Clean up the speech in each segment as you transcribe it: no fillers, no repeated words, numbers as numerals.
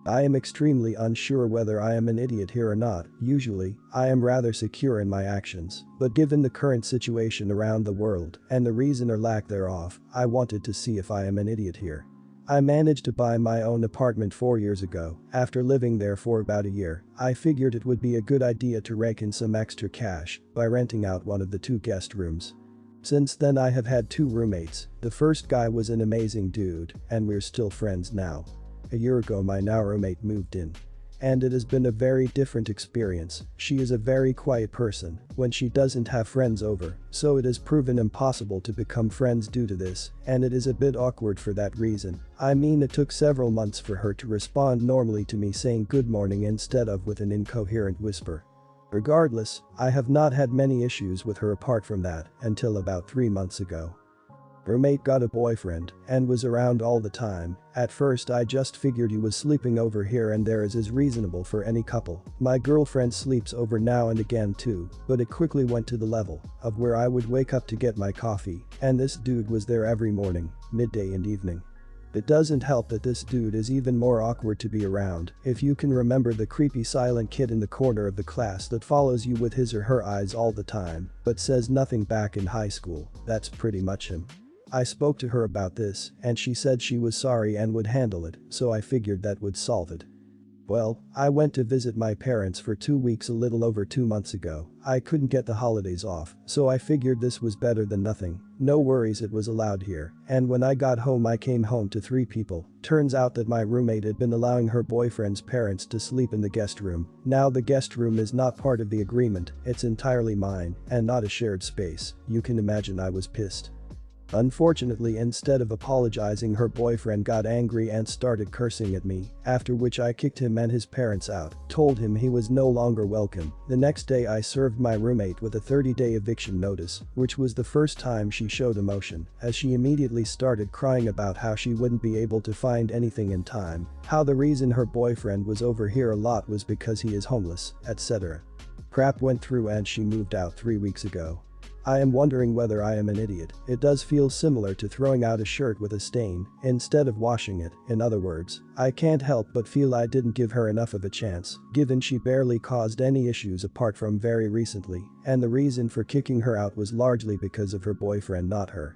I am extremely unsure whether I am an idiot here or not. Usually, I am rather secure in my actions, but given the current situation around the world and the reason or lack thereof, I wanted to see if I am an idiot here. I managed to buy my own apartment 4 years ago. After living there for about a year, I figured it would be a good idea to rake in some extra cash by renting out one of the 2 guest rooms. Since then I have had 2 roommates. The first guy was an amazing dude, and we're still friends now. A year ago my now roommate moved in. And it has been a very different experience. She is a very quiet person when she doesn't have friends over, so it has proven impossible to become friends due to this, and it is a bit awkward for that reason. I mean, it took several months for her to respond normally to me saying good morning instead of with an incoherent whisper. Regardless, I have not had many issues with her apart from that until about 3 months ago. Roommate got a boyfriend and was around all the time. At first I just figured he was sleeping over here and there is reasonable for any couple. My girlfriend sleeps over now and again too, but it quickly went to the level of where I would wake up to get my coffee, and this dude was there every morning, midday and evening. It doesn't help that this dude is even more awkward to be around. If you can remember the creepy silent kid in the corner of the class that follows you with his or her eyes all the time, but says nothing back in high school, that's pretty much him. I spoke to her about this, and she said she was sorry and would handle it, so I figured that would solve it. Well, I went to visit my parents for 2 weeks a little over 2 months ago. I couldn't get the holidays off, so I figured this was better than nothing. No worries, it was allowed here, and when I got home I came home to 3 people. Turns out that my roommate had been allowing her boyfriend's parents to sleep in the guest room. Now the guest room is not part of the agreement, it's entirely mine, and not a shared space. You can imagine I was pissed. Unfortunately, instead of apologizing, her boyfriend got angry and started cursing at me, after which I kicked him and his parents out, told him he was no longer welcome. The next day I served my roommate with a 30-day eviction notice, which was the first time she showed emotion, as she immediately started crying about how she wouldn't be able to find anything in time, how the reason her boyfriend was over here a lot was because he is homeless, etc. Crap went through and she moved out 3 weeks ago. I am wondering whether I am an idiot. It does feel similar to throwing out a shirt with a stain instead of washing it. In other words, I can't help but feel I didn't give her enough of a chance, given she barely caused any issues apart from very recently, and the reason for kicking her out was largely because of her boyfriend, not her.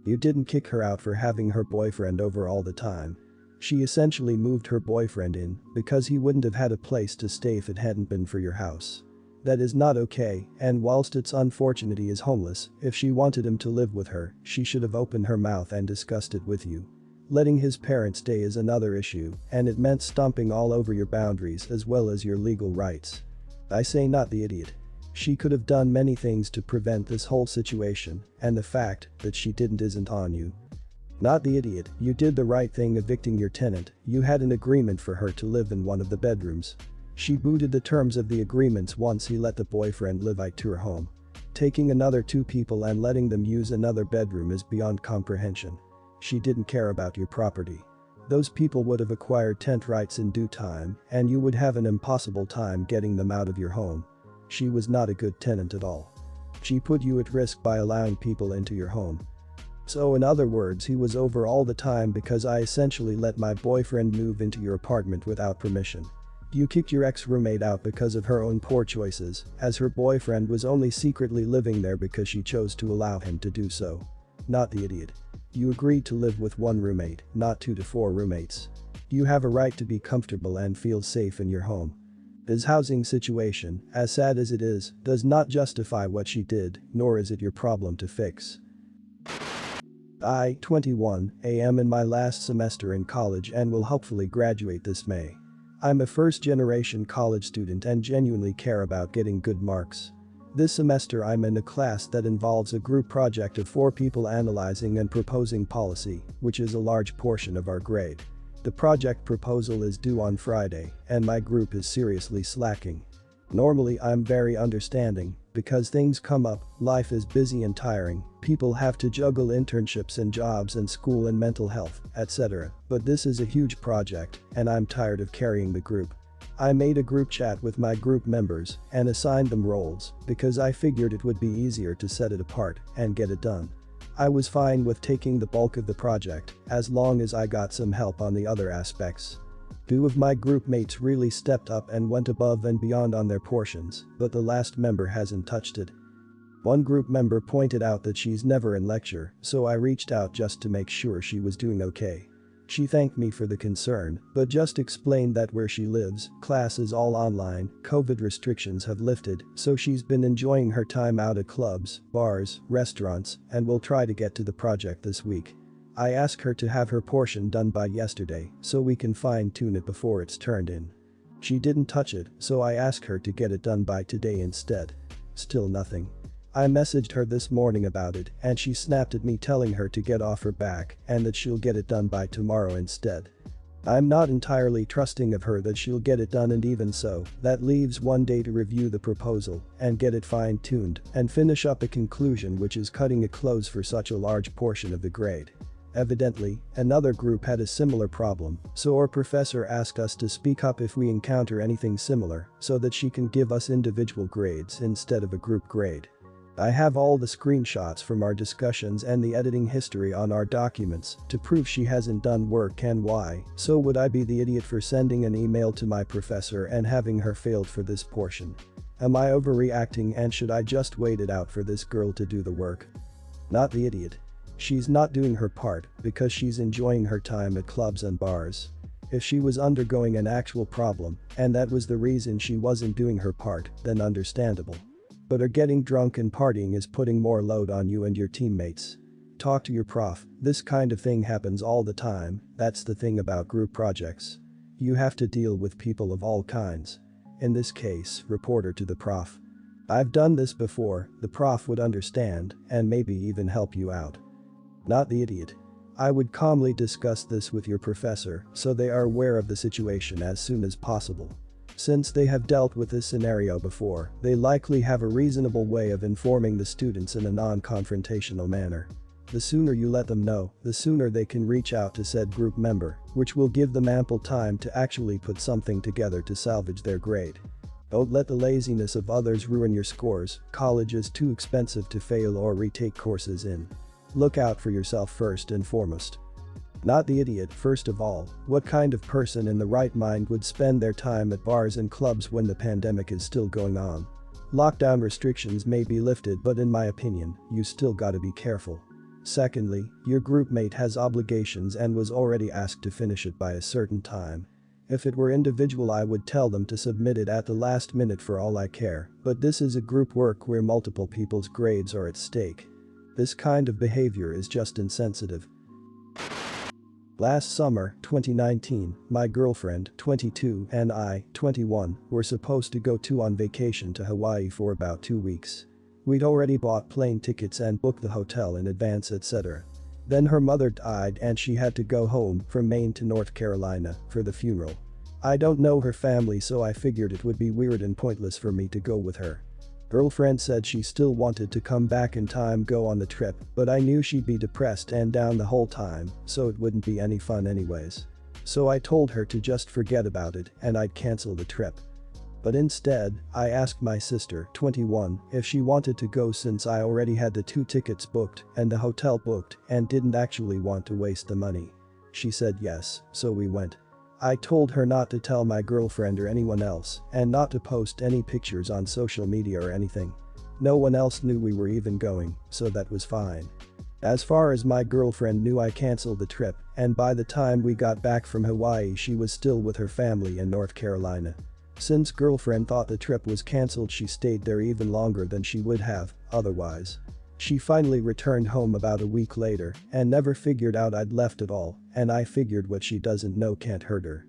You didn't kick her out for having her boyfriend over all the time. She essentially moved her boyfriend in because he wouldn't have had a place to stay if it hadn't been for your house. That is not okay, and whilst it's unfortunate he is homeless, if she wanted him to live with her, she should have opened her mouth and discussed it with you. Letting his parents stay is another issue, and it meant stomping all over your boundaries as well as your legal rights. I say not the idiot. She could have done many things to prevent this whole situation, and the fact that she didn't isn't on you. Not the idiot, you did the right thing evicting your tenant. You had an agreement for her to live in one of the bedrooms. She booted the terms of the agreements once he let the boyfriend live out to her home. Taking another 2 people and letting them use another bedroom is beyond comprehension. She didn't care about your property. Those people would have acquired tenant rights in due time, and you would have an impossible time getting them out of your home. She was not a good tenant at all. She put you at risk by allowing people into your home. So in other words, he was over all the time because I essentially let my boyfriend move into your apartment without permission. You kicked your ex-roommate out because of her own poor choices, as her boyfriend was only secretly living there because she chose to allow him to do so. Not the idiot. You agreed to live with 1 roommate, not 2 to 4 roommates. You have a right to be comfortable and feel safe in your home. This housing situation, as sad as it is, does not justify what she did, nor is it your problem to fix. I, 21, am in my last semester in college and will hopefully graduate this May. I'm a first-generation college student and genuinely care about getting good marks. This semester I'm in a class that involves a group project of 4 people analyzing and proposing policy, which is a large portion of our grade. The project proposal is due on Friday, and my group is seriously slacking. Normally I'm very understanding, because things come up, life is busy and tiring, people have to juggle internships and jobs and school and mental health, etc. But this is a huge project, and I'm tired of carrying the group. I made a group chat with my group members and assigned them roles because I figured it would be easier to set it apart and get it done. I was fine with taking the bulk of the project as long as I got some help on the other aspects. Two of my group mates really stepped up and went above and beyond on their portions, but the last member hasn't touched it. One group member pointed out that she's never in lecture, so I reached out just to make sure she was doing okay. She thanked me for the concern, but just explained that where she lives, class is all online, COVID restrictions have lifted, so she's been enjoying her time out at clubs, bars, restaurants, and will try to get to the project this week. I asked her to have her portion done by yesterday, so we can fine-tune it before it's turned in. She didn't touch it, so I asked her to get it done by today instead. Still nothing. I messaged her this morning about it and she snapped at me telling her to get off her back and that she'll get it done by tomorrow instead. I'm not entirely trusting of her that she'll get it done, and even so, that leaves one day to review the proposal and get it fine-tuned and finish up a conclusion, which is cutting it close for such a large portion of the grade. Evidently, another group had a similar problem, so our professor asked us to speak up if we encounter anything similar so that she can give us individual grades instead of a group grade. I have all the screenshots from our discussions and the editing history on our documents to prove she hasn't done work and why, so would I be the idiot for sending an email to my professor and having her failed for this portion? Am I overreacting and should I just wait it out for this girl to do the work? Not the idiot. She's not doing her part because she's enjoying her time at clubs and bars. If she was undergoing an actual problem and that was the reason she wasn't doing her part, then understandable. But her getting drunk and partying is putting more load on you and your teammates. Talk to your prof, this kind of thing happens all the time, that's the thing about group projects. You have to deal with people of all kinds. In this case, report her to the prof. I've done this before, the prof would understand and maybe even help you out. Not the idiot. I would calmly discuss this with your professor so they are aware of the situation as soon as possible. Since they have dealt with this scenario before, they likely have a reasonable way of informing the students in a non-confrontational manner. The sooner you let them know, the sooner they can reach out to said group member, which will give them ample time to actually put something together to salvage their grade. Don't let the laziness of others ruin your scores. College is too expensive to fail or retake courses in. Look out for yourself first and foremost. Not the idiot. First of all, what kind of person in the right mind would spend their time at bars and clubs when the pandemic is still going on? Lockdown restrictions may be lifted, but in my opinion, you still gotta be careful. Secondly, your groupmate has obligations and was already asked to finish it by a certain time. If it were individual, I would tell them to submit it at the last minute for all I care, but this is a group work where multiple people's grades are at stake. This kind of behavior is just insensitive. Last summer, 2019, my girlfriend, 22, and I, 21, were supposed to go on vacation to Hawaii for about 2 weeks. We'd already bought plane tickets and booked the hotel in advance, etc. Then her mother died and she had to go home from Maine to North Carolina for the funeral. I don't know her family, so I figured it would be weird and pointless for me to go with her. Girlfriend said she still wanted to come back in time go on the trip, but I knew she'd be depressed and down the whole time, so it wouldn't be any fun anyways. So I told her to just forget about it and I'd cancel the trip. But instead, I asked my sister, 21, if she wanted to go since I already had the 2 tickets booked and the hotel booked and didn't actually want to waste the money. She said yes, so we went. I told her not to tell my girlfriend or anyone else and not to post any pictures on social media or anything. No one else knew we were even going, so that was fine. As far as my girlfriend knew, I canceled the trip, and by the time we got back from Hawaii she was still with her family in North Carolina. Since girlfriend thought the trip was cancelled, she stayed there even longer than she would have otherwise. She finally returned home about a week later and never figured out I'd left at all, and I figured what she doesn't know can't hurt her.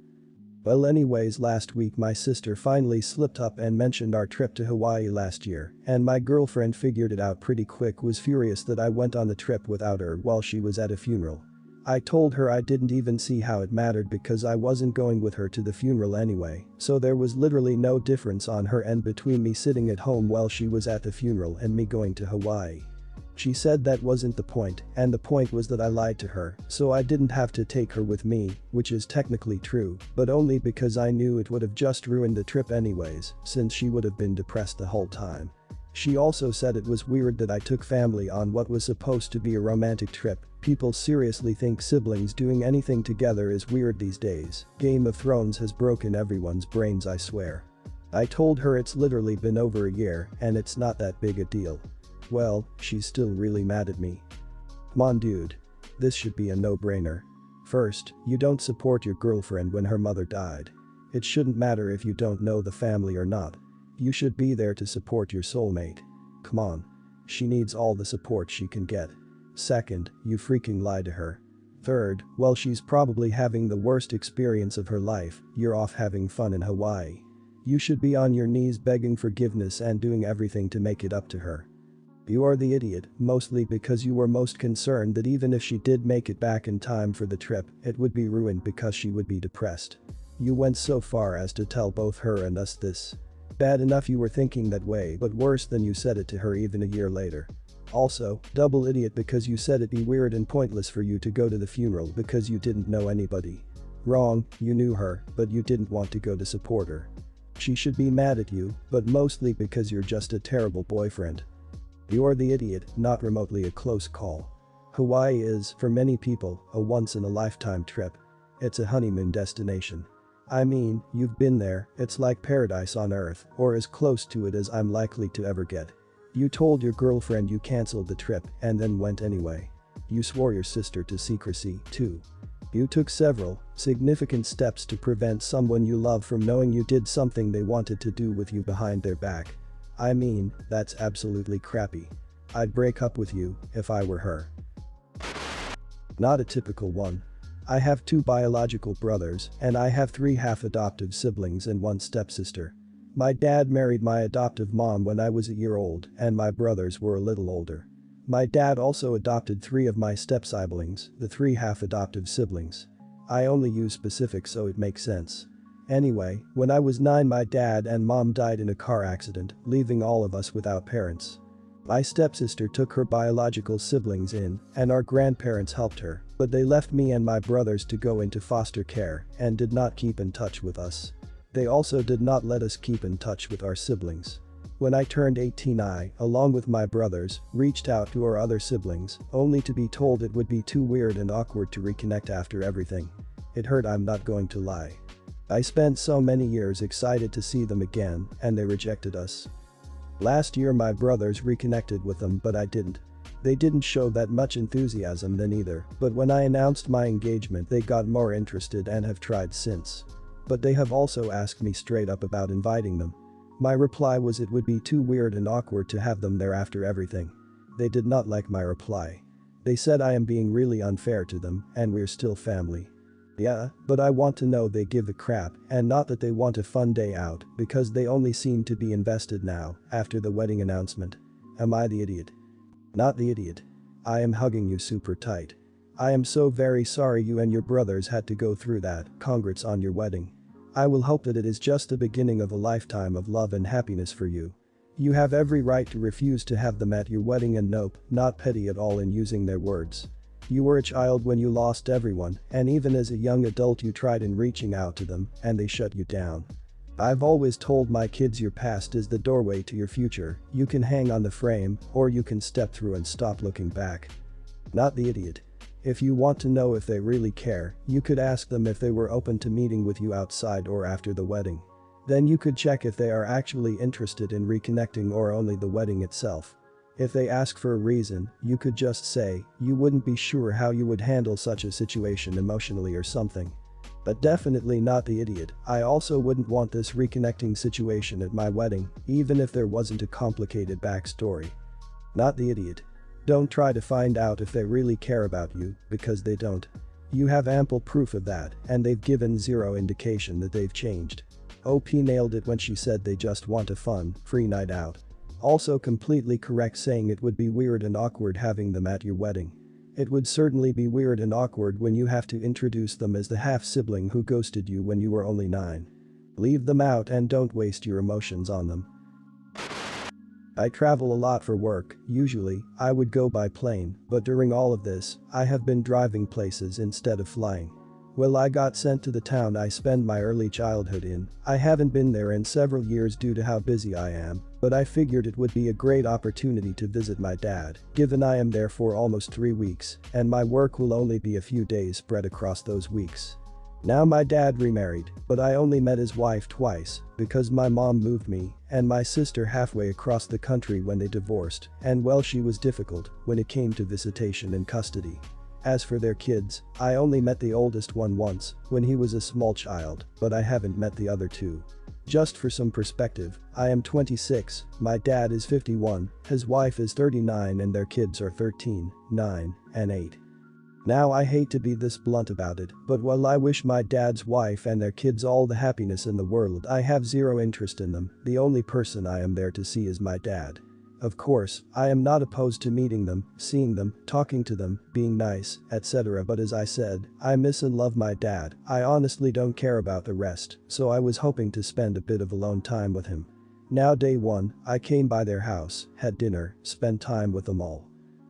Well, anyways, last week my sister finally slipped up and mentioned our trip to Hawaii last year, and my girlfriend figured it out pretty quick, was furious that I went on the trip without her while she was at a funeral. I told her I didn't even see how it mattered because I wasn't going with her to the funeral anyway, so there was literally no difference on her end between me sitting at home while she was at the funeral and me going to Hawaii. She said that wasn't the point, and the point was that I lied to her, so I didn't have to take her with me, which is technically true, but only because I knew it would have just ruined the trip anyways, since she would have been depressed the whole time. She also said it was weird that I took family on what was supposed to be a romantic trip. People seriously think siblings doing anything together is weird these days. Game of Thrones has broken everyone's brains, I swear. I told her it's literally been over a year and it's not that big a deal. Well, she's still really mad at me. Come on dude. This should be a no-brainer. First, you don't support your girlfriend when her mother died. It shouldn't matter if you don't know the family or not. You should be there to support your soulmate. Come on. She needs all the support she can get. Second, you freaking lied to her. Third, well, she's probably having the worst experience of her life. You're off having fun in Hawaii. You should be on your knees begging forgiveness and doing everything to make it up to her. You are the idiot, mostly because you were most concerned that even if she did make it back in time for the trip, it would be ruined because she would be depressed. You went so far as to tell both her and us this. Bad enough you were thinking that way, but worse than you said it to her even a year later. Also, double idiot because you said it'd be weird and pointless for you to go to the funeral because you didn't know anybody. Wrong, you knew her, but you didn't want to go to support her. She should be mad at you, but mostly because you're just a terrible boyfriend. You're the idiot, not remotely a close call. Hawaii is, for many people, a once-in-a-lifetime trip. It's a honeymoon destination. I mean, you've been there, it's like paradise on earth, or as close to it as I'm likely to ever get. You told your girlfriend you cancelled the trip and then went anyway. You swore your sister to secrecy, too. You took several, significant steps to prevent someone you love from knowing you did something they wanted to do with you behind their back. I mean, that's absolutely crappy. I'd break up with you if I were her. Not a typical one. I have 2 biological brothers and I have 3 half-adoptive siblings and 1 stepsister. My dad married my adoptive mom when I was a year old and my brothers were a little older. My dad also adopted 3 of my step-siblings, the 3 half-adoptive siblings. I only use specifics so it makes sense. Anyway, when I was 9 my dad and mom died in a car accident, leaving all of us without parents. My stepsister took her biological siblings in, and our grandparents helped her, but they left me and my brothers to go into foster care and did not keep in touch with us. They also did not let us keep in touch with our siblings. When I turned 18 I, along with my brothers, reached out to our other siblings, only to be told it would be too weird and awkward to reconnect after everything. It hurt, I'm not going to lie. I spent so many years excited to see them again, and they rejected us. Last year my brothers reconnected with them but I didn't. They didn't show that much enthusiasm then either, but when I announced my engagement they got more interested and have tried since. But they have also asked me straight up about inviting them. My reply was it would be too weird and awkward to have them there after everything. They did not like my reply. They said I am being really unfair to them and we're still family. Yeah, but I want to know they give a crap and not that they want a fun day out because they only seem to be invested now after the wedding announcement. Am I the idiot? Not the idiot. I am hugging you super tight. I am so very sorry you and your brothers had to go through that. Congrats on your wedding. I will hope that it is just the beginning of a lifetime of love and happiness for you. You have every right to refuse to have them at your wedding and nope, not petty at all in using their words. You were a child when you lost everyone, and even as a young adult you tried in reaching out to them, and they shut you down. I've always told my kids your past is the doorway to your future, you can hang on the frame, or you can step through and stop looking back. Not the idiot. If you want to know if they really care, you could ask them if they were open to meeting with you outside or after the wedding. Then you could check if they are actually interested in reconnecting or only the wedding itself. If they ask for a reason, you could just say you wouldn't be sure how you would handle such a situation emotionally or something. But definitely not the idiot. I also wouldn't want this reconnecting situation at my wedding, even if there wasn't a complicated backstory. Not the idiot. Don't try to find out if they really care about you, because they don't. You have ample proof of that, and they've given zero indication that they've changed. OP nailed it when she said they just want a fun, free night out. Also completely correct saying it would be weird and awkward having them at your wedding. It would certainly be weird and awkward when you have to introduce them as the half-sibling who ghosted you when you were only 9. Leave them out and don't waste your emotions on them. I travel a lot for work. Usually, I would go by plane, but during all of this, I have been driving places instead of flying. Well, I got sent to the town I spend my early childhood in. I haven't been there in several years due to how busy I am, but I figured it would be a great opportunity to visit my dad, given I am there for almost 3 weeks, and my work will only be a few days spread across those weeks. Now my dad remarried, but I only met his wife twice, because my mom moved me and my sister halfway across the country when they divorced, and well, she was difficult when it came to visitation and custody. As for their kids, I only met the oldest one once, when he was a small child, but I haven't met the other two. Just for some perspective, I am 26, my dad is 51, his wife is 39 and their kids are 13, 9, and 8. Now I hate to be this blunt about it, but while I wish my dad's wife and their kids all the happiness in the world, I have zero interest in them. The only person I am there to see is my dad. Of course, I am not opposed to meeting them, seeing them, talking to them, being nice, etc. But as I said, I miss and love my dad. I honestly don't care about the rest, so I was hoping to spend a bit of alone time with him. Now day 1, I came by their house, had dinner, spent time with them all.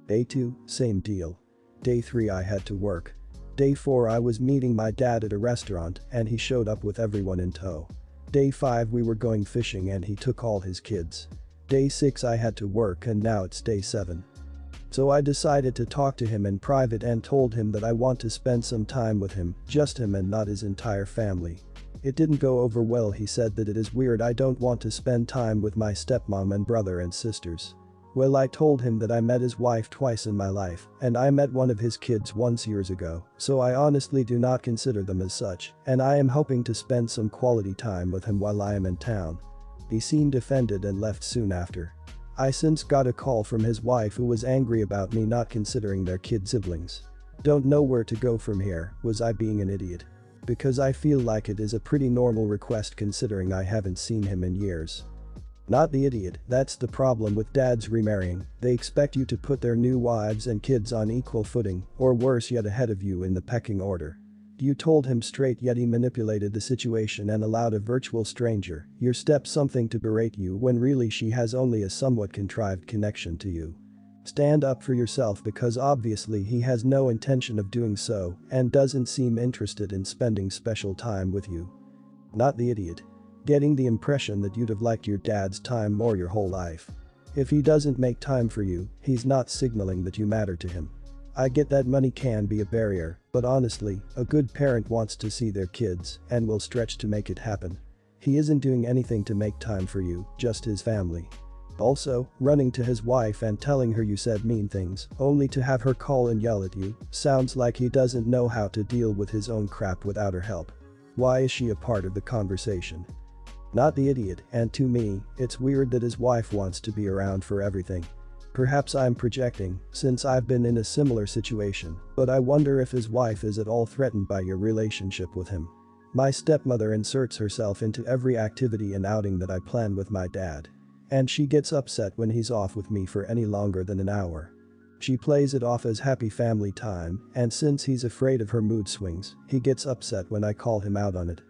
Day 2, same deal. Day 3 I had to work. Day 4 I was meeting my dad at a restaurant and he showed up with everyone in tow. Day 5 we were going fishing and he took all his kids. Day 6 I had to work and now it's day 7. So I decided to talk to him in private and told him that I want to spend some time with him, just him and not his entire family. It didn't go over well. He said that it is weird I don't want to spend time with my stepmom and brother and sisters. Well, I told him that I met his wife twice in my life and I met one of his kids once years ago, so I honestly do not consider them as such, and I am hoping to spend some quality time with him while I am in town. He seemed offended and left soon after. I since got a call from his wife who was angry about me not considering their kid siblings. Don't know where to go from here. Was I being an idiot? Because I feel like it is a pretty normal request considering I haven't seen him in years. Not the idiot, that's the problem with dads remarrying. They expect you to put their new wives and kids on equal footing, or worse yet ahead of you in the pecking order. You told him straight yet he manipulated the situation and allowed a virtual stranger, your step something to berate you when really she has only a somewhat contrived connection to you. Stand up for yourself because obviously he has no intention of doing so and doesn't seem interested in spending special time with you. Not the idiot. Getting the impression that you'd have liked your dad's time more your whole life. If he doesn't make time for you, he's not signaling that you matter to him. I get that money can be a barrier, but honestly, a good parent wants to see their kids and will stretch to make it happen. He isn't doing anything to make time for you, just his family. Also, running to his wife and telling her you said mean things, only to have her call and yell at you, sounds like he doesn't know how to deal with his own crap without her help. Why is she a part of the conversation? Not the idiot, and to me, it's weird that his wife wants to be around for everything. Perhaps I'm projecting, since I've been in a similar situation, but I wonder if his wife is at all threatened by your relationship with him. My stepmother inserts herself into every activity and outing that I plan with my dad. And she gets upset when he's off with me for any longer than an hour. She plays it off as happy family time, and since he's afraid of her mood swings, he gets upset when I call him out on it.